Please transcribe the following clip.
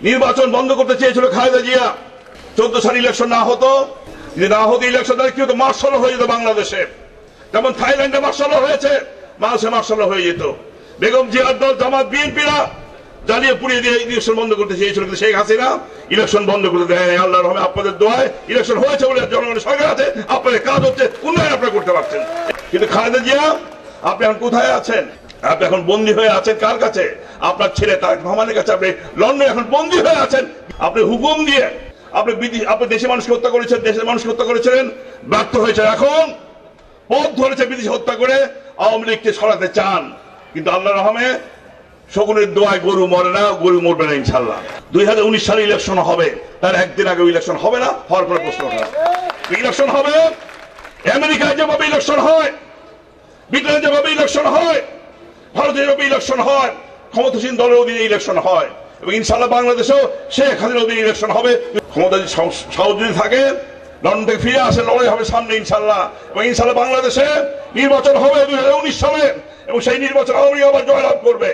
নির্বাচন বন্ধ করতে চেয়েছিল খালেদা জিয়া। 14 সাল ইলেকশন না হতো, যদি না হতো ইলেকশন, তাহলে কি হতো? মার্শাল হয়ে যেত বাংলাদেশে, যেমন থাইল্যান্ডে মার্শাল হয়েছে, বাংলাদেশে মার্শাল হয়ে যেত। বেগম জিয়ার দল জামাত বিএনপিরা জ্বালিয়ে পুড়িয়ে দিয়ে ইলেকশন বন্ধ করতে চেয়েছিল, কিন্তু শেখ হাসিনা ইলেকশন বন্ধ করতে দেয় নাই। আল্লাহর রহমতে আপনাদের দোয়ায় ইলেকশন হয়েছে বলে জনগণের সরকার আছে, আপনাদের কাজ হচ্ছে, উন্নয়ন আপনারা করতে পারছেন। কিন্তু খালেদা জিয়া, আপনি এখন কোথায় আছেন? আপনি এখন বন্দী হয়ে আছেন কার কাছে? আপনার ছেলে তারেক রহমানের কাছে। আপনি লন্ডনে এখন বন্দী হয়ে আছেন। আপনি হুকুম দিয়ে আপনি দেশের মানুষকে হত্যা করেছেন, দেশের মানুষকে হত্যা করেছিলেন, ব্যর্থ হয়েছে। এখন পথ ধরেছে বিদেশি হত্যা করে আওয়ামী লীগকে সরাতে চান, কিন্তু আল্লাহর রহমে শকুনের দোয়ায় গরু মরে না, গরু মরবে না ইনশাল্লাহ। 2019 সালে ইলেকশন হবে, তার একদিন আগে ইলেকশন হবে না, হওয়ার পরে প্রশ্ন ওঠে ইলেকশন হবে। আমেরিকায় যেভাবে ইলেকশন হয়, ব্রিটেনে যেভাবে ইলেকশন হয়, ভারতে যেভাবে ইলেকশন হয়, ক্ষমতাসীন দলের অধীনে ইলেকশন হয়, এবং ইনশাল্লাহ বাংলাদেশেও শেখ হাসিনার অধীনে ইলেকশন হবে। ক্ষমতা যদি সাহস যদি থাকে, লন্ডন থেকে ফিরে আসে, লড়াই হবে সামনে ইনশাল্লাহ। এবং ইনশাল্লাহ বাংলাদেশে নির্বাচন হবে 2019 সালে, এবং সেই নির্বাচন আওয়ামী লীগ আবার জয়লাভ করবে।